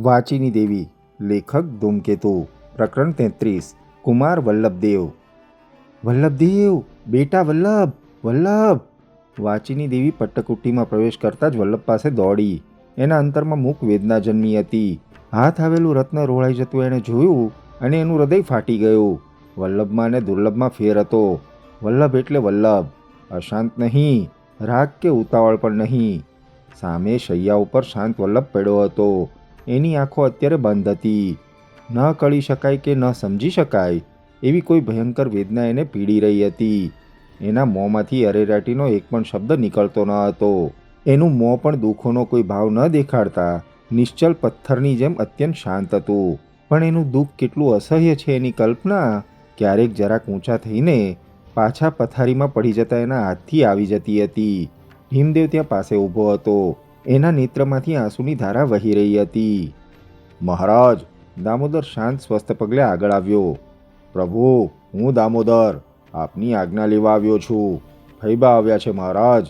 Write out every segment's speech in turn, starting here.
વાચીની દેવી. લેખક ધૂમકેતુ. પ્રકરણ 33. કુમાર વલ્લભદેવ. વલ્લભદેવ, બેટા વલ્લભ, વલ્લભ. વાચીની દેવી પટ્ટકુટ્ટીમાં પ્રવેશ કરતાં જ વલ્લભ પાસે દોડી. એના અંતરમાં મૂક વેદના જન્મી હતી. હાથ આવેલું રત્ન રોળાઈ જતું એણે જોયું અને એનું હૃદય ફાટી ગયું. વલ્લભમાં અને દુર્લભમાં ફેર હતો. વલ્લભ એટલે વલ્લભ, અશાંત નહીં, રાગ કે ઉતાવળ પણ નહીં. સામે શૈયા ઉપર શાંત વલ્લભ પડ્યો હતો. એની આંખો અત્યારે બંધ હતી. ન કળી શકાય કે ન સમજી શકાય એવી કોઈ ભયંકર વેદના એને પીડી રહી હતી. એના મોંમાંથી અરેરાટીનો એક પણ શબ્દ નીકળતો ન હતો. એનું મોં પણ દુઃખોનો કોઈ ભાવ ન દેખાડતા નિશ્ચલ પથ્થરની જેમ અત્યંત શાંત હતું. પણ એનું દુઃખ કેટલું અસહ્ય છે એની કલ્પના ક્યારેક જરાક ઊંચા થઈને પાછા પથારીમાં પડી જતા એના હાથથી આવી જતી હતી. ભીમદેવ ત્યાં પાસે ઊભો હતો. એના નેત્રમાંથી આંસુની ધારા વહી રહી હતી. મહારાજ, દામોદર શાંત સ્વસ્થ પગલે આગળ આવ્યો. પ્રભુ, હું દામોદર આપની આજ્ઞા લેવા આવ્યો છું. ફૈબા આવ્યા છે મહારાજ.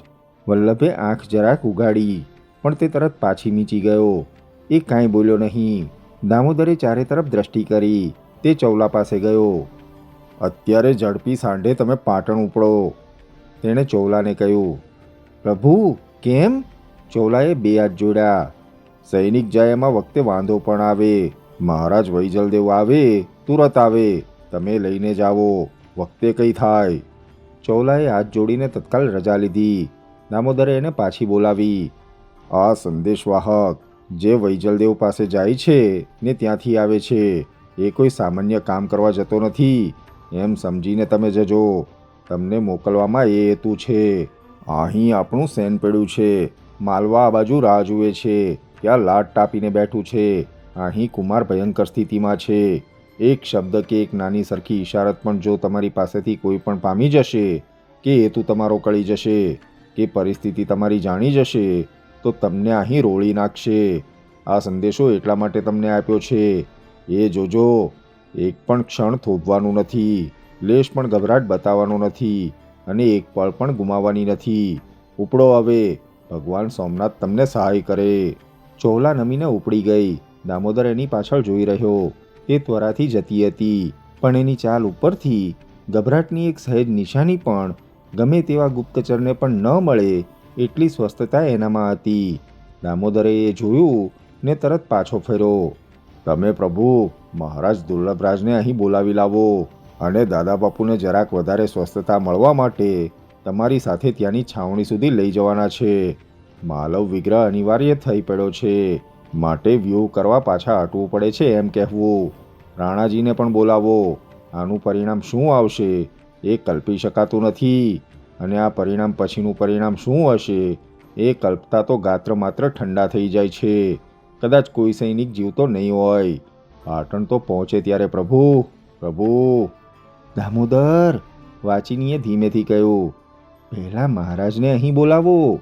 વલ્લભે આંખ જરાક ઉગાડી, પણ તે તરત પાછી મીચી ગયો. એ કાંઈ બોલ્યો નહીં. દામોદરે ચારે તરફ દ્રષ્ટિ કરી. તે ચૌલા પાસે ગયો. અત્યારે ઝડપી સાંઢે તમે પાટણ ઉપડો, તેણે ચૌલાને કહ્યું. પ્રભુ, કેમ? ચૌલાએ બે હાથ જોડ્યા. સૈનિક જાય એમાં વખતે વાંધો પણ આવે. મહારાજ વૈજલદેવ આવે, તુરત આવે, તમે લઈને જાવો, વખતે કંઈ થાય. ચૌલાએ હાથ જોડીને તત્કાલ રજા લીધી. દામોદરે એને પાછી બોલાવી. આ સંદેશવાહક જે વૈજલદેવ પાસે જાય છે ને ત્યાંથી આવે છે, એ કોઈ સામાન્ય કામ કરવા જતો નથી એમ સમજીને તમે જજો. તમને મોકલવામાં એ હેતુ છે. અહીં આપણું સૈન પડ્યું છે. માલવા આ બાજુ રાહ જુએ છે. ત્યાં લાટ ટાપીને બેઠું છે. અહીં કુમાર ભયંકર સ્થિતિમાં છે. એક શબ્દ કે એક નાની સરખી ઇશારત પણ જો તમારી પાસેથી કોઈ પણ પામી જશે, કે હેતુ તમારો કળી જશે, કે પરિસ્થિતિ તમારી જાણી જશે, તો તમને અહીં રોળી નાખશે. આ સંદેશો એટલા માટે તમને આપ્યો છે. એ જોજો, એક પણ ક્ષણ થોભવાનું નથી, લેશ પણ ગભરાટ બતાવવાનો નથી, અને એક પળ પણ ગુમાવવાની નથી. ઉપડો હવે, ભગવાન સોમનાથ તમને સહાય કરે. ચૌલા નમીને ઉપડી ગઈ. દામોદર એની પાછળ જોઈ રહ્યો. તે ત્વરાથી જતી હતી, પણ એની ચાલ ઉપરથી ગભરાટની એક સહેજ નિશાની પણ ગમે તેવા ગુપ્તચરને પણ ન મળે એટલી સ્વસ્થતા એનામાં હતી. દામોદરે એ જોયું ને તરત પાછો ફર્યો. તમે પ્રભુ, મહારાજ દુર્લભરાજને અહીં બોલાવી લાવો, અને દાદા બાપુને જરાક વધારે સ્વસ્થતા મળવા માટે તમારી સાથે ત્યાંની છાવણી સુધી લઈ જવાના છે. માલવ વિગ્રહ અનિવાર્ય થઈ પડ્યો છે, માટે વ્યૂહ કરવા પાછા હટવું પડે છે એમ કહેવું. રાણાજીને પણ બોલાવો. આનું પરિણામ શું આવશે એ કલ્પી શકાતું નથી, અને આ પરિણામ પછીનું પરિણામ શું હશે એ કલ્પતા તો ગાત્ર માત્ર ઠંડા થઈ જાય છે. કદાચ કોઈ સૈનિક જીવતો નહીં હોય. પાટણ તો પહોંચે ત્યારે પ્રભુ, પ્રભુ. દામોદર, વાચીનીએ ધીમેથી કહ્યું. પહેલાં મહારાજને અહીં બોલાવો.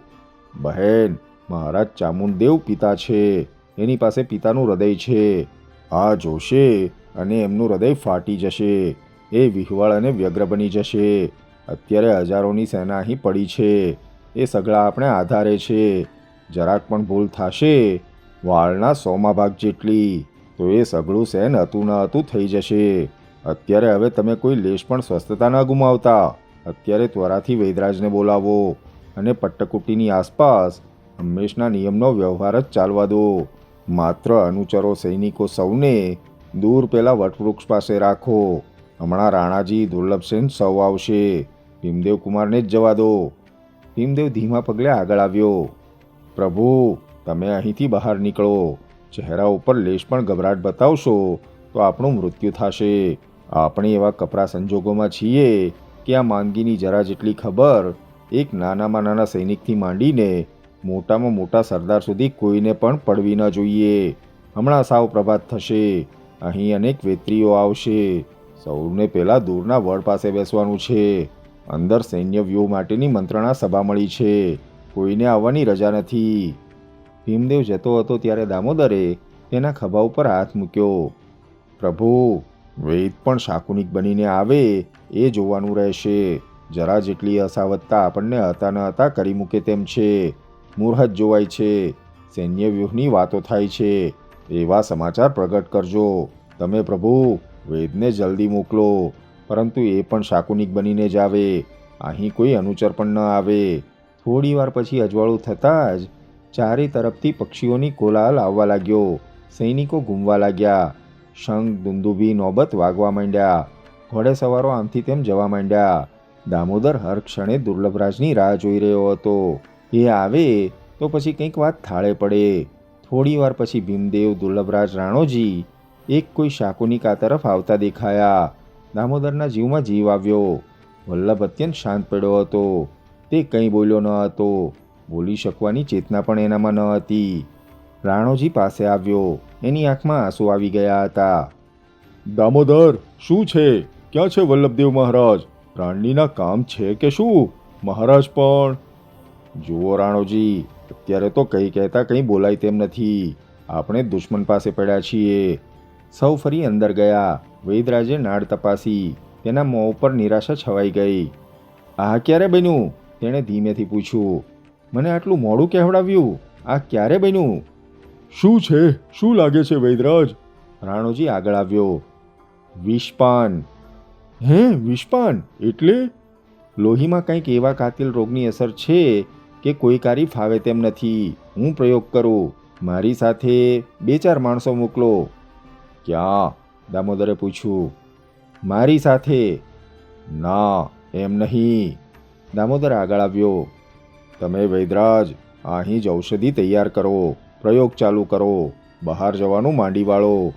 બહેન, મહારાજ ચામુંડદેવ પિતા છે. એની પાસે પિતાનું હૃદય છે. આ જોશે અને એમનું હૃદય ફાટી જશે. એ વિહવળ અને વ્યગ્ર બની જશે. અત્યારે હજારોની સેના અહીં પડી છે. એ સગળા આપણે આધારે છે. જરાક પણ ભૂલ થશે, વાળના 100મા ભાગ જેટલી, તો એ સગળું સૈન હતું ન હતું થઈ જશે. અત્યારે હવે તમે કોઈ લેશ પણ સ્વસ્થતા ન ગુમાવતા. અત્યારે ત્વરાથી વૈદરાજને બોલાવો, અને પટ્ટકુટ્ટીની આસપાસ હંમેશના નિયમનો વ્યવહાર જ ચાલવા દો. માત્ર અનુચરો સૈનિકો સૌને દૂર પેલા વટવૃક્ષ પાસે રાખો. હમણાં રાણાજી, દુર્લભસેન સૌ આવશે. ભીમદેવ કુમારને જ જવા દો. ભીમદેવ ધીમા પગલે આગળ આવ્યો. પ્રભુ, તમે અહીંથી બહાર નીકળો. ચહેરા ઉપર લેશ પણ ગભરાટ બતાવશો તો આપણું મૃત્યુ થશે. આપણે એવા કપરા સંજોગોમાં છીએ કે આ માંદગીની જરા જેટલી ખબર એક નાનામાં નાના સૈનિકથી માંડીને મોટામાં મોટા સરદાર સુધી કોઈને પણ પડવી ન જોઈએ. હમણાં સાવ પ્રભાત થશે. અહીં અનેક વેત્રીઓ આવશે. સૌને પહેલાં દૂરના વડ પાસે બેસવાનું છે. અંદર સૈન્ય વ્યૂહ માટેની મંત્રણા સભા મળી છે. કોઈને આવવાની રજા નથી. ભીમદેવ જતો હતો ત્યારે દામોદરે તેના ખભા ઉપર હાથ મૂક્યો. પ્રભુ, વેદ પણ શાકુનિક બનીને આવે એ જોવાનું રહેશે. જરા જેટલી અસાવધતા આપણને હતા ન હતા કરી મૂકે તેમ છે. મૂર્હત જોવાય છે. સૈન્ય વ્યૂહની વાતો થાય છે. એવા સમાચાર પ્રગટ કરજો. તમે પ્રભુ વેદને જલ્દી મોકલો, પરંતુ એ પણ શાકુનિક બનીને જ આવે. અહીં કોઈ અનુચર પણ ન આવે. થોડી વાર પછી અજવાળું થતાં જ ચારે તરફથી પક્ષીઓની કોલાહલ આવવા લાગ્યો. સૈનિકો ઘૂમવા લાગ્યા. શંખ દુંદુભી નોબત વાગવા માંડ્યા. ઘોડેસવારો આમથી તેમ જવા માંડ્યા. દામોદર હર ક્ષણે દુર્લભરાજની રાહ જોઈ રહ્યો હતો. એ આવે તો પછી કંઈક વાત થાળે પડે. થોડી વાર પછી ભીમદેવ, દુર્લભરાજ, રાણોજી એક કોઈ શાકુનિકા તરફ આવતા દેખાયા. દામોદરના જીવમાં જીવ આવ્યો. વલ્લભ અત્યંત શાંત પડ્યો હતો. તે કંઈ બોલ્યો ન હતો. બોલી શકવાની ચેતના પણ એનામાં ન હતી. રાણોજી પાસે આવ્યો. એની આંખમાં આંસુ આવી ગયા હતા. દામોદર, શું છે? ક્યાં છે વલ્લભદેવ મહારાજ? રાણીના કામ છે કે શું? મહારાજ પણ. જુઓ રાણોજી, અત્યારે તો કંઈ કહેતા કંઈ બોલાય તેમ નથી. આપણે દુશ્મન પાસે પડ્યા છીએ. સૌ ફરી અંદર ગયા. વૈદરાજે નાળ તપાસી. તેના મોં ઉપર નિરાશા છવાઈ ગઈ. આ ક્યારે બન્યું? તેણે ધીમેથી પૂછ્યું. મને આટલું મોડું કહેવડાવ્યું. આ ક્યારે બન્યું? શું છે? શું લાગે છે વૈદરાજ? રાણોજી આગળ આવ્યો. વિષપાન. હે, વિષપાન એટલે? લોહીમાં કંઈક એવા કાતિલ રોગની અસર છે કે કોઈ કારી ફાવે તેમ નથી. હું પ્રયોગ કરું. મારી સાથે 2-4 માણસો મોકલો. ક્યાં? દામોદરે પૂછ્યું. મારી સાથે. ના, એમ નહીં. દામોદર આગળ આવ્યો. તમે વૈદરાજ અહીં જ ઔષધિ તૈયાર કરો. પ્રયોગ ચાલુ કરો. બહાર જવાનું માંડી વાળો.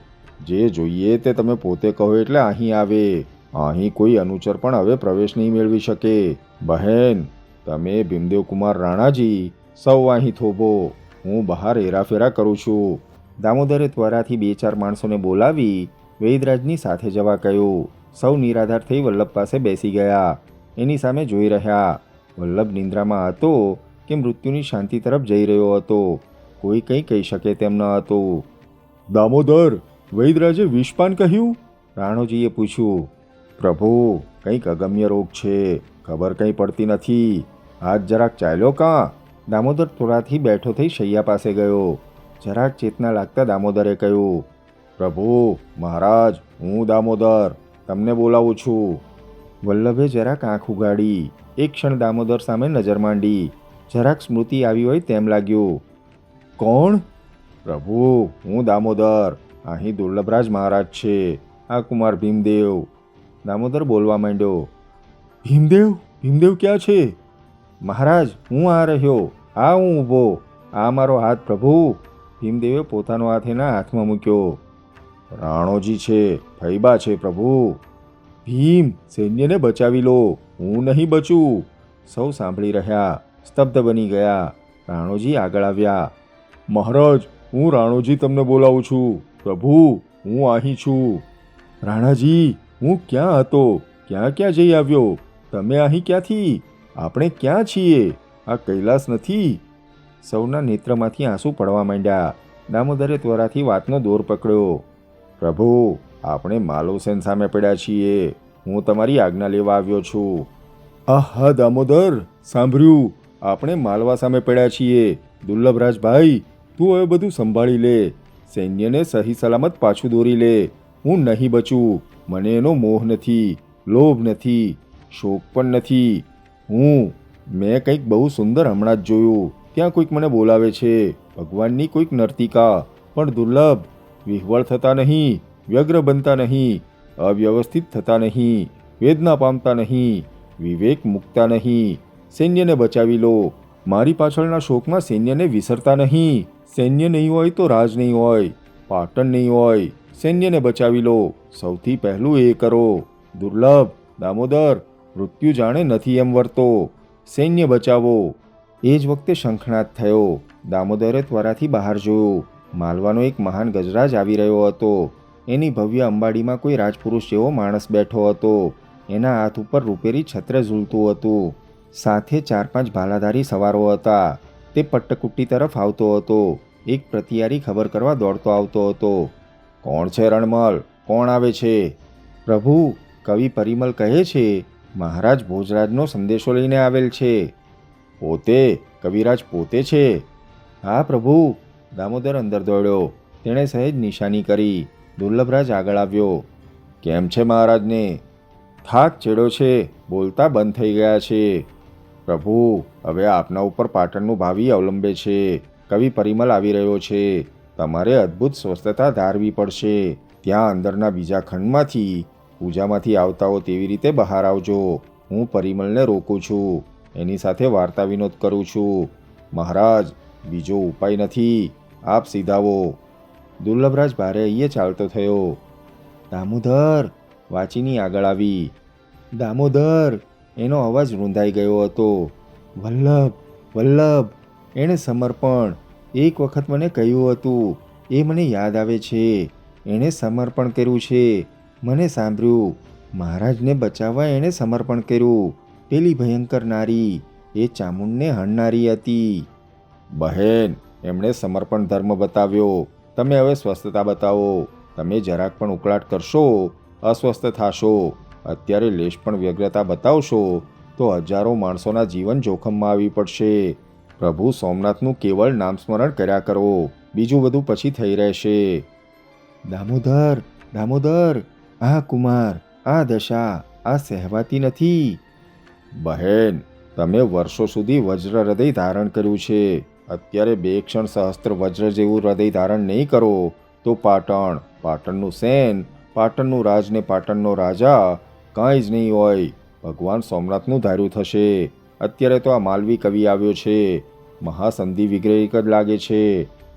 જે જોઈએ તે તમે પોતે કહો એટલે અહીં આવે. અહીં કોઈ અનુચર પણ હવે પ્રવેશ નહીં મેળવી શકે. બહેન, તમે, ભીમદેવકુમાર, રાણાજી સૌ અહીં થોભો. હું બહાર હેરાફેરા કરું છું. દામોદરે ત્વરાથી 2-4 માણસોને બોલાવી વૈદરાજની સાથે જવા કહ્યું. સૌ નિરાધાર થઈ વલ્લભ પાસે બેસી ગયા. એની સામે જોઈ રહ્યા. વલ્લભ નિંદ્રામાં હતો કે મૃત્યુની શાંતિ તરફ જઈ રહ્યો હતો. કોઈ કંઈ કહી શકે તેમ ન હતું. દામોદર, વૈદરાજે વિષપાન કહ્યું? રાણોજીએ પૂછ્યું. પ્રભુ, કંઈક અગમ્ય રોગ છે. ખબર કંઈ પડતી નથી. આજ જરાક ચાલ્યો કાં? દામોદર થોડાથી બેઠો થઈ શૈયા પાસે ગયો. જરાક ચેતના લાગતા દામોદરે કહ્યું. પ્રભુ, મહારાજ, હું દામોદર તમને બોલાવું છું. વલ્લભે જરાક આંખ ઉગાડી. એક ક્ષણ દામોદર સામે નજર માંડી. જરાક સ્મૃતિ આવી હોય તેમ લાગ્યું. કોણ? પ્રભુ, હું દામોદર. અહીં દુર્લભરાજ મહારાજ છે. આ કુમાર ભીમદેવ. દામોદર બોલવા માંડ્યો. ભીમદેવ? ભીમદેવ ક્યાં છે? મહારાજ, હું આ રહ્યો. આ હું ઊભો. આ મારો હાથ પ્રભુ. ભીમદેવે પોતાનો હાથ એના હાથમાં મૂક્યો. રાણોજી છે, ફૈબા છે પ્રભુ. ભીમ, સૈન્યને બચાવી લો. હું નહીં બચું. સૌ સાંભળી રહ્યા. સ્તબ્ધ બની ગયા. રાણોજી આગળ આવ્યા. મહારાજ, હું રાણોજી તમને બોલાવું છું. પ્રભુ, હું અહીં છું. રાણાજી, હું ક્યાં હતો? ક્યાં ક્યાં જઈ આવ્યો? તમે અહીં ક્યાંથી? આપણે ક્યાં છીએ? આ કૈલાસ નથી? સૌના નેત્રમાંથી આંસુ પડવા માંડ્યા. દામોદરે ત્વરાથી વાતનો દોર પકડ્યો. પ્રભુ, આપણે માલવસેન સામે પડ્યા છીએ. હું તમારી આજ્ઞા લેવા આવ્યો છું. આહા દામોદર, સાંભળ્યું? આપણે માલવા સામે પડ્યા છીએ. દુર્લભરાજભાઈ, તું હવે બધું સંભાળી લે. સૈન્યને સહી સલામત પાછું દોરી લે. હું નહીં બચું. મને એનો મોહ નથી, લોભ નથી, શોક પણ નથી. મેં કંઈક બહુ સુંદર હમણાં જ જોયું. ત્યાં કોઈક મને બોલાવે છે. ભગવાનની કોઈક નર્તિકા. પણ દુર્લભ. વિહ્વળ થતા નહીં, વ્યગ્ર બનતા નહીં, અવ્યવસ્થિત થતા નહીં, વેદના પામતા નહીં, વિવેક મૂકતા નહીં. સૈન્યને બચાવી લો. મારી પાછળના શોકમાં સૈન્યને વિસરતા નહીં. સૈન્ય નહીં હોય તો રાજ નહીં હોય, પાટણ નહીં હોય. સૈન્યને બચાવી લો. સૌથી પહેલું એ કરો. દુર્લભ, દામોદર, મૃત્યુ જાણે નથી એમ વર્તો. સૈન્ય બચાવો. એ જ વખતે શંખનાદ થયો. દામોદરે ત્વરાથી બહાર જોયું. માલવાનો એક મહાન ગજરાજ આવી રહ્યો હતો. એની ભવ્ય અંબાડીમાં કોઈ રાજપુરુષ જેવો માણસ બેઠો હતો. એના હાથ ઉપર રૂપેરી છત્ર ઝૂલતું હતું. સાથે 4-5 ભાલાધારી સવારો હતા. તે પટ્ટકુટ્ટી તરફ આવતો હતો. એક પ્રતિયારી ખબર કરવા દોડતો આવતો હતો. કોણ છે રણમલ? કોણ આવે છે? પ્રભુ, કવિ પરિમલ કહે છે મહારાજ ભોજરાજનો સંદેશો લઈને આવેલ છે. પોતે? કવિરાજ પોતે છે? હા પ્રભુ. દામોદર અંદર દોડ્યો. તેણે સહેજ નિશાની કરી. દુર્લભરાજ આગળ આવ્યો. કેમ છે મહારાજને? થાક ચેડો છે, બોલતા બંધ થઈ ગયા છે. પ્રભુ, હવે આપના ઉપર પાટણનું ભાવિ અવલંબે છે. કવિ પરિમલ આવી રહ્યો છે. તમારે અદ્ભુત સ્વસ્થતા ધારવી પડશે. ત્યાં અંદરના બીજા ખંડમાંથી, પૂજામાંથી આવતાઓ તેવી રીતે બહાર આવજો. હું પરિમલને રોકું છું, એની સાથે વાર્તા વિનોદ કરું છું. મહારાજ, બીજો ઉપાય નથી, આપ સીધાવો. દુર્લભરાજ ભારે અહીંયા ચાલતો થયો. દામોદર, વાચીની આગળ આવી. દામોદર, એનો અવાજ રૂંધાઈ ગયો હતો. વલ્લભ, વલ્લભ, એણે સમર્પણ. એક વખત મને કહ્યું હતું, એ મને યાદ આવે છે. એણે સમર્પણ કર્યું છે, મને સાંભળ્યું. મહારાજને બચાવવા એણે સમર્પણ કર્યું. પેલી ભયંકર નારી, એ ચામુંડને હણનારી હતી. બહેન, એમણે સમર્પણ ધર્મ બતાવ્યો. તમે હવે સ્વસ્થતા બતાવો. તમે જરાક પણ ઉકળાટ કરશો, અસ્વસ્થ થાશો. અત્યારે લેશ પણ વ્યગ્રતા બતાવશો તો હજારો માણસોના જીવન જોખમમાં આવી પડશે. પ્રભુ સોમનાથનું કેવળ નામસ્મરણ કર્યા કરો, બીજું બધું પછી થઈ રહેશે. દામોદર, દામોદર, આ કુમાર, આ દશા, આ સહેવાતી નથી. બહેન, તમે વર્ષો સુધી વજ્ર હૃદય ધારણ કર્યું છે. અત્યારે 2 ક્ષણ સહસ્ત્ર વજ્ર જેવું હૃદય ધારણ નહીં કરો તો પાટણ, પાટણનું સેન, પાટણનું રાજ ને પાટણનો રાજા કાંઈ જ નહીં હોય. ભગવાન સોમનાથનું ધાર્યું થશે. અત્યારે તો આ માલવી કવિ આવ્યો છે. મહાસંધિ વિગ્રહિક જ લાગે છે.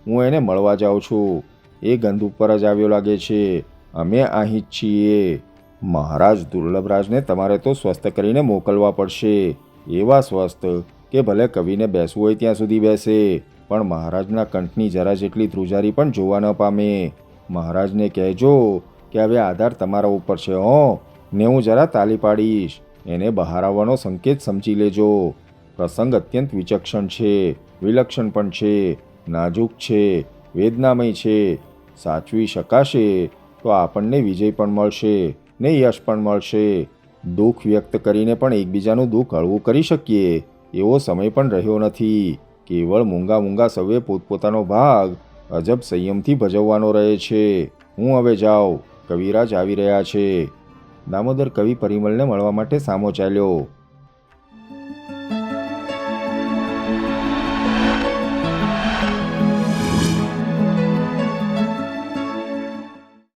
હું એને મળવા જાઉં છું. એ ગંધ ઉપર જ આવ્યો લાગે છે. અમે અહીં જ છીએ. મહારાજ દુર્લભરાજને તમારે તો સ્વસ્થ કરીને મોકલવા પડશે. એવા સ્વસ્થ કે ભલે કવિને બેસવું હોય ત્યાં સુધી બેસે, પણ મહારાજના કંઠની જરા જેટલી ધ્રુજારી પણ જોવા ન પામે. મહારાજને કહેજો કે હવે આધાર તમારા ઉપર છે હો, ને હું જરા તાલી પાડીશ. એને બહાર આવવાનો સંકેત સમજી લેજો. પ્રસંગ અત્યંત વિચક્ષણ છે, વિલક્ષણ પણ છે, નાજુક છે, વેદનામય છે. સાચવી શકાશે તો આપણને વિજય પણ મળશે ને યશ પણ મળશે. દુઃખ વ્યક્ત કરીને પણ એકબીજાનું દુઃખ હળવું કરી શકીએ એવો સમય પણ રહ્યો નથી. કેવળ મૂંગા મૂંગા સૌએ પોતપોતાનો ભાગ અજબ સંયમથી ભજવવાનો રહે છે. હું હવે જાઉં, કવિરાજ આવી રહ્યા છે. દામોદર કવિ પરિમલને મળવા માટે સામો ચાલ્યો.